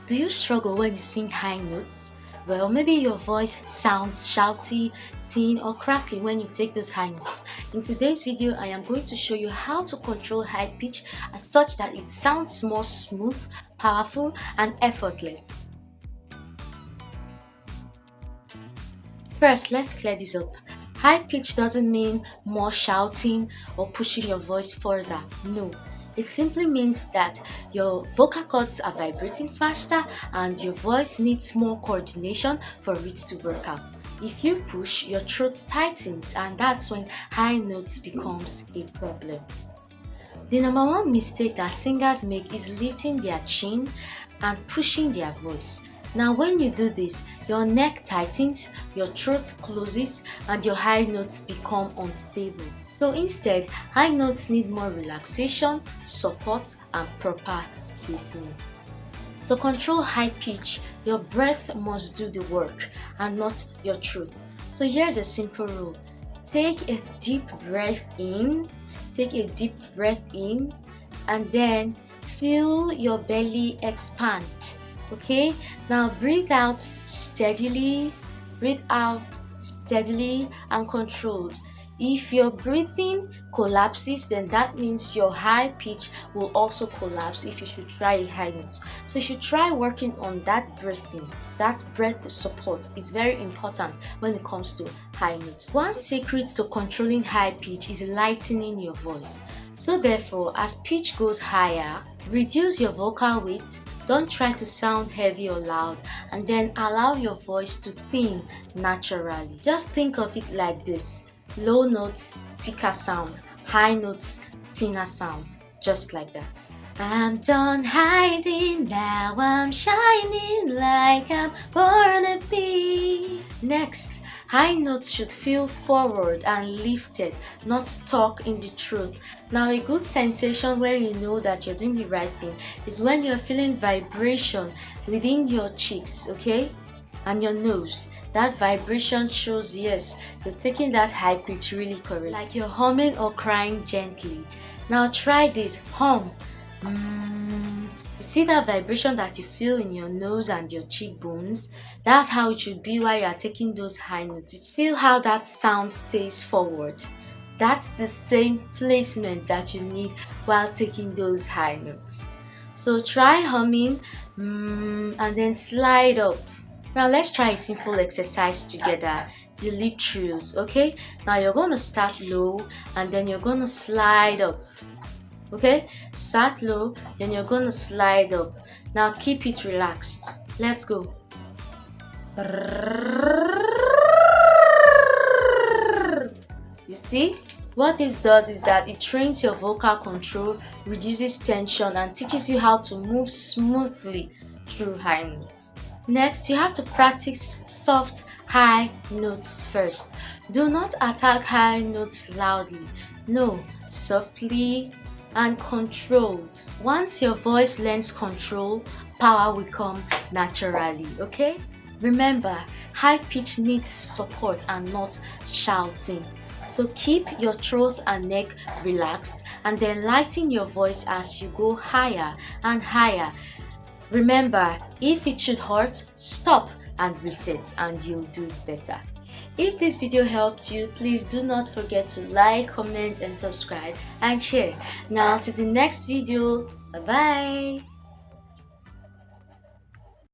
Do you struggle when you sing high notes? Well, maybe your voice sounds shouty, thin, or crackly when you take those high notes. In today's video, I am going to show you how to control high pitch as such that it sounds more smooth, powerful, and effortless. First, let's clear this up. High pitch doesn't mean more shouting or pushing your voice further. No. It simply means that your vocal cords are vibrating faster and your voice needs more coordination for it to work out. If you push, your throat tightens and that's when high notes becomes a problem. The number one mistake that singers make is lifting their chin and pushing their voice. Now when you do this, your neck tightens, your throat closes, and your high notes become unstable. So instead, high notes need more relaxation, support, and proper placement. To control high pitch, your breath must do the work and not your throat. So here's a simple rule. Take a deep breath in, and then feel your belly expand. Okay, now breathe out steadily and controlled. If your breathing collapses, then that means your high pitch will also collapse if you should try a high note. So you should try working on that breathing, that breath support. It's very important when it comes to high notes. One secret to controlling high pitch is lightening your voice. So therefore, as pitch goes higher, reduce your vocal weight. Don't try to sound heavy or loud, and then allow your voice to thin naturally. Just think of it like this. Low notes, thicker sound. High notes, thinner sound. Just like that. I'm done hiding, now I'm shining like I'm born to be. Next, high notes should feel forward and lifted, not stuck in the throat. Now a good sensation where you know that you're doing the right thing is when you're feeling vibration within your cheeks, okay? And your nose. That vibration shows yes, you're taking that high pitch really correct. Like you're humming or crying gently. Now try this, hum. You see that vibration that you feel in your nose and your cheekbones? That's how it should be while you are taking those high notes. Feel how that sound stays forward. That's the same placement that you need while taking those high notes. So try humming and then slide up. Now let's try a simple exercise together. The lip trills, okay? Now you're going to start low and then you're going to slide up. Okay, start low, then you're going to slide up. Now keep it relaxed. Let's go. You see? What this does is that it trains your vocal control, reduces tension, and teaches you how to move smoothly through high notes. Next, you have to practice soft high notes first. Do not attack high notes loudly. No, softly and controlled. Once your voice learns control, power will come naturally, okay? Remember, high pitch needs support and not shouting. So keep your throat and neck relaxed and then lighten your voice as you go higher and higher. Remember, if it should hurt, stop and reset and you'll do better. If this video helped you, please do not forget to like, comment and subscribe and share. Now to the next video. Bye bye.